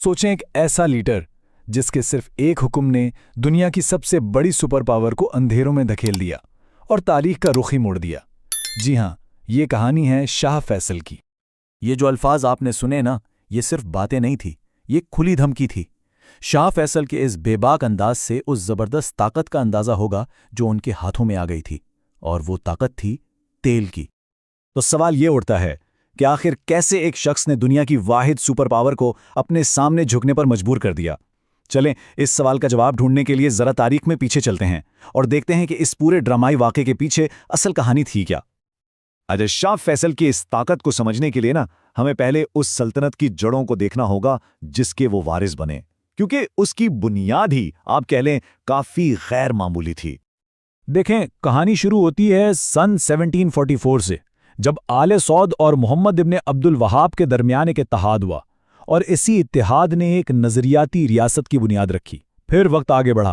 सोचें एक ऐसा लीडर जिसके सिर्फ एक हुक्म ने दुनिया की सबसे बड़ी सुपर पावर को अंधेरों में धकेल दिया और तारीख का रुख ही मोड़ दिया। जी हाँ, ये कहानी है शाह फैसल की। ये जो अल्फाज आपने सुने ना, ये सिर्फ बातें नहीं थी, ये खुली धमकी थी। शाह फैसल के इस बेबाक अंदाज से उस जबरदस्त ताकत का अंदाजा होगा जो उनके हाथों में आ गई थी, और वो ताकत थी तेल की। तो सवाल ये उठता है कि आखिर कैसे एक शख्स ने दुनिया की वाहिद सुपर पावर को अपने सामने झुकने पर मजबूर कर दिया। चलें इस सवाल का जवाब ढूंढने के लिए जरा तारीख में पीछे चलते हैं और देखते हैं कि इस पूरे ड्रामाई वाक़े के पीछे असल कहानी थी क्या। अजय शाह फैसल की इस ताकत को समझने के लिए ना हमें पहले उस सल्तनत की जड़ों को देखना होगा जिसके वो वारिस बने, क्योंकि उसकी बुनियाद ही आप कह लें काफी गैर मामूली थी। देखें, कहानी शुरू होती है सन 1744 से, जब आले सौद और मोहम्मद इब्ने अब्दुल वहाब के दरमियान एक इत्तेहाद हुआ और इसी इत्तेहाद ने एक नजरियाती रियासत की बुनियाद रखी। फिर वक्त आगे बढ़ा,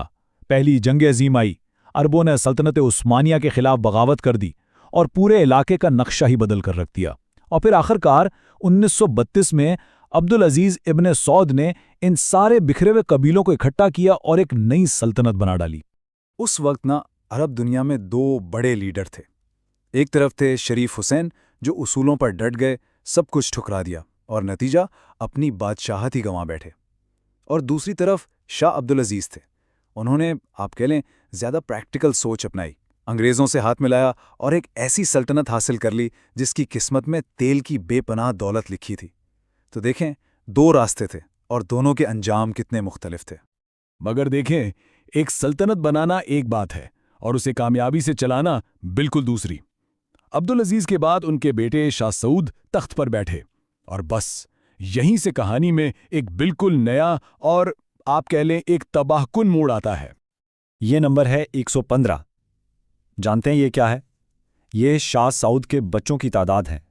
पहली जंग अजीम आई, अरबों ने सल्तनत उस्मानिया के खिलाफ बगावत कर दी और पूरे इलाके का नक्शा ही बदल कर रख दिया। और फिर आखिरकार 1932 में अब्दुल अजीज इब्ने सौद ने इन सारे बिखरे हुए कबीलों को इकट्ठा किया और एक नई सल्तनत बना डाली। उस वक्त ना अरब दुनिया में दो बड़े लीडर थे। एक तरफ थे शरीफ हुसैन जो उसूलों पर डट गए, सब कुछ ठुकरा दिया और नतीजा अपनी बादशाहत ही गंवा बैठे। और दूसरी तरफ शाह अब्दुल अजीज थे। उन्होंने आप कह लें ज़्यादा प्रैक्टिकल सोच अपनाई, अंग्रेज़ों से हाथ मिलाया और एक ऐसी सल्तनत हासिल कर ली जिसकी किस्मत में तेल की बेपनाह दौलत लिखी थी। तो देखें, दो रास्ते थे और दोनों के अंजाम कितने मुख्तलिफ थे। मगर देखें, एक सल्तनत बनाना एक बात है और उसे कामयाबी से चलाना बिल्कुल दूसरी। अब्दुल अजीज के बाद उनके बेटे शाह सऊद तख्त पर बैठे और बस यहीं से कहानी में एक बिल्कुल नया और आप कह लें एक तबाहकुन मोड़ आता है। ये नंबर है 115। जानते हैं ये क्या है? ये शाह सऊद के बच्चों की तादाद है।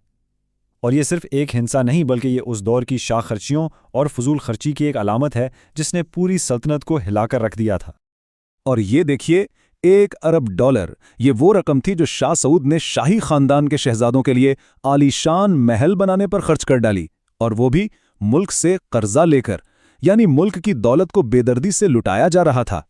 और ये सिर्फ एक हिंसा नहीं, बल्कि ये उस दौर की शाह खर्चियों और फजूल खर्ची की एक अलामत है जिसने पूरी सल्तनत को हिलाकर रख दिया था। और ये देखिए, $1 अरब, ये वो रकम थी जो शाह सऊद ने शाही खानदान के शहजादों के लिए आलीशान महल बनाने पर खर्च कर डाली, और वो भी मुल्क से कर्जा लेकर, यानी मुल्क की दौलत को बेदर्दी से लुटाया जा रहा था।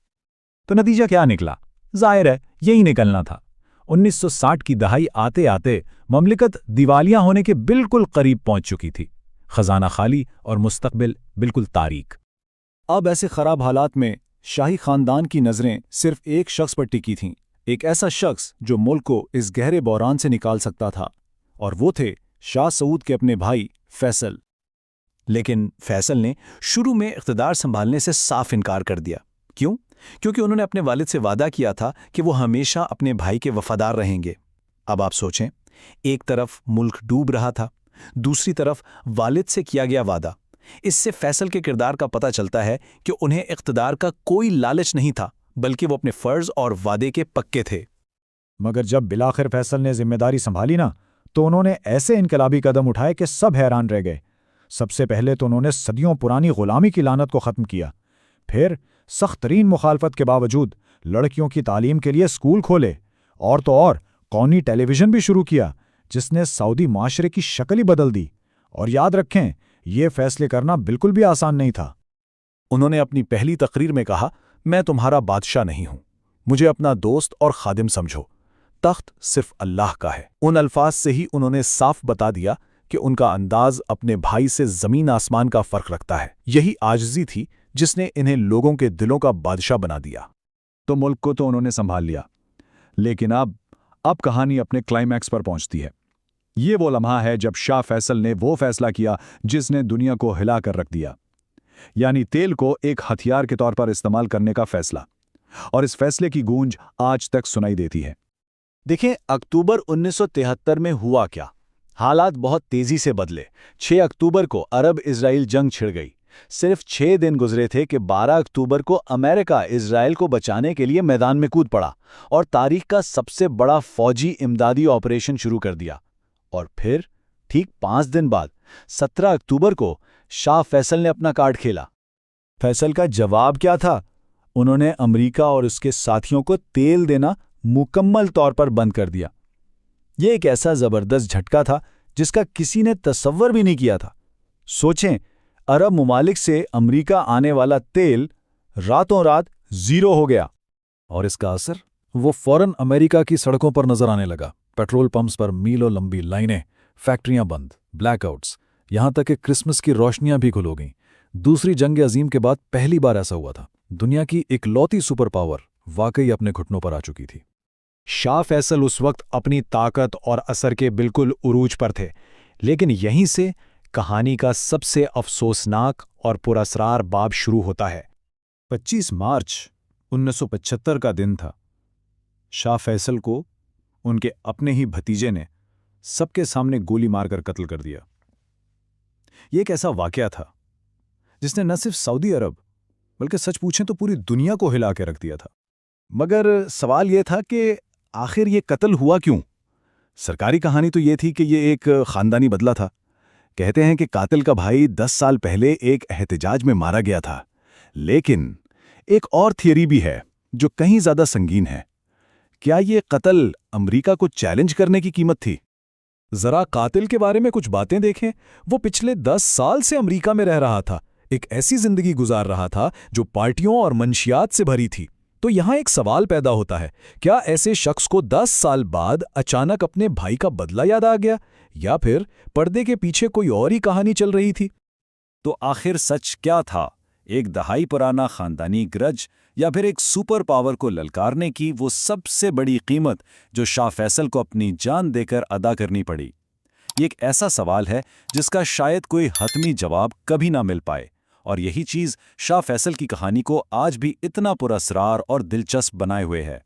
तो नतीजा क्या निकला? जाहिर है यही निकलना था। 1960 की दहाई आते आते ममलिकत दिवालिया होने के बिल्कुल करीब पहुंच चुकी थी। खजाना खाली और मुस्तकबिल बिल्कुल तारीक। अब ऐसे खराब हालात में शाही खानदान की नज़रें सिर्फ एक शख्स पर टिकी थीं, एक ऐसा शख्स जो मुल्क को इस गहरे बहरान से निकाल सकता था, और वो थे शाह सऊद के अपने भाई फैसल। लेकिन फैसल ने शुरू में इख्तिदार संभालने से साफ इनकार कर दिया। क्यों? क्योंकि उन्होंने अपने वालिद से वादा किया था कि वो हमेशा अपने भाई के वफादार रहेंगे। अब आप सोचें, एक तरफ मुल्क डूब रहा था, दूसरी तरफ वालिद से किया गया वादा। इससे फैसल के किरदार का पता चलता है कि उन्हें इख्तिदार का कोई लालच नहीं था, बल्कि वो अपने फर्ज और वादे के पक्के थे। मगर जब बिलाखिर फैसल ने जिम्मेदारी संभाली ना, तो उन्होंने ऐसे इनकलाबी कदम उठाए कि सब हैरान रह गए। सबसे पहले तो उन्होंने सदियों पुरानी गुलामी की लानत को ख़त्म किया। फिर सख्त तरीन मुखालफत के बावजूद लड़कियों की तालीम के लिए स्कूल खोले, और तो और कौमी टेलीविज़न भी शुरू किया, जिसने सऊदी माशरे की शक्ल ही बदल दी। और याद रखें, ये फैसले करना बिल्कुल भी आसान नहीं था। उन्होंने अपनी पहली तकरीर में कहा, मैं तुम्हारा बादशाह नहीं हूं, मुझे अपना दोस्त और खादिम समझो, तख्त सिर्फ अल्लाह का है। उन अल्फाज से ही उन्होंने साफ बता दिया कि उनका अंदाज अपने भाई से जमीन आसमान का फर्क रखता है। यही आजिज़ी थी जिसने इन्हें लोगों के दिलों का बादशाह बना दिया। तो मुल्क को तो उन्होंने संभाल लिया, लेकिन अब कहानी अपने क्लाइमैक्स पर पहुंचती है। ये वो लम्हा है जब शाह फैसल ने वो फैसला किया जिसने दुनिया को हिला कर रख दिया, यानी तेल को एक हथियार के तौर पर इस्तेमाल करने का फैसला। और इस फैसले की गूंज आज तक सुनाई देती है। देखें, अक्टूबर 1973 में हुआ क्या? हालात बहुत तेजी से बदले। 6 अक्टूबर को अरब इजराइल जंग छिड़ गई। सिर्फ 6 दिन गुजरे थे कि 12 अक्टूबर को अमेरिका इजराइल को बचाने के लिए मैदान में कूद पड़ा और तारीख का सबसे बड़ा फौजी इमदादी ऑपरेशन शुरू कर दिया। और फिर ठीक 5 दिन बाद 17 अक्टूबर को शाह फैसल ने अपना कार्ड खेला। फैसल का जवाब क्या था? उन्होंने अमेरिका और उसके साथियों को तेल देना मुकम्मल तौर पर बंद कर दिया। ये एक ऐसा जबरदस्त झटका था जिसका किसी ने तसव्वुर भी नहीं किया था। सोचें, عرب ممالک سے امریکہ آنے والا تیل راتوں رات زیرو ہو گیا۔ اور اس کا اثر وہ فوراً امریکہ کی سڑکوں پر نظر آنے لگا۔ پیٹرول پمپس پر میلوں لمبی لائنیں، فیکٹریاں بند، بلیک آؤٹس، یہاں تک کہ کرسمس کی روشنیاں بھی گل ہو گئیں۔ دوسری جنگ عظیم کے بعد پہلی بار ایسا ہوا تھا۔ دنیا کی اکلوتی سپر پاور واقعی اپنے گھٹنوں پر آ چکی تھی۔ شاہ فیصل اس وقت اپنی طاقت اور اثر کے بالکل عروج پر تھے، لیکن یہیں سے کہانی کا سب سے افسوسناک اور پراسرار باب شروع ہوتا ہے۔ 25 مارچ 1975 کا دن تھا۔ شاہ فیصل کو ان کے اپنے ہی بھتیجے نے سب کے سامنے گولی مار کر قتل کر دیا۔ یہ ایک ایسا واقعہ تھا جس نے نہ صرف سعودی عرب بلکہ سچ پوچھیں تو پوری دنیا کو ہلا کے رکھ دیا تھا۔ مگر سوال یہ تھا کہ آخر یہ قتل ہوا کیوں؟ سرکاری کہانی تو یہ تھی کہ یہ ایک خاندانی بدلہ تھا۔ کہتے ہیں کہ قاتل کا بھائی 10 سال پہلے ایک احتجاج میں مارا گیا تھا، لیکن ایک اور تھیوری بھی ہے جو کہیں زیادہ سنگین ہے۔ کیا یہ قتل امریکہ کو چیلنج کرنے کی قیمت تھی؟ ذرا قاتل کے بارے میں کچھ باتیں دیکھیں۔ وہ پچھلے 10 سال سے امریکہ میں رہ رہا تھا، ایک ایسی زندگی گزار رہا تھا جو پارٹیوں اور منشیات سے بھری تھی۔ تو یہاں ایک سوال پیدا ہوتا ہے، کیا ایسے شخص کو 10 سال بعد اچانک اپنے بھائی کا بدلہ یاد آ گیا، یا پھر پردے کے پیچھے کوئی اور ہی کہانی چل رہی تھی؟ تو آخر سچ کیا تھا؟ ایک دہائی پرانا خاندانی گرج، یا پھر ایک سپر پاور کو للکارنے کی وہ سب سے بڑی قیمت جو شاہ فیصل کو اپنی جان دے کر ادا کرنی پڑی؟ یہ ایک ایسا سوال ہے جس کا شاید کوئی حتمی جواب کبھی نہ مل پائے، اور یہی چیز شاہ فیصل کی کہانی کو آج بھی اتنا پراسرار اور دلچسپ بنائے ہوئے ہے۔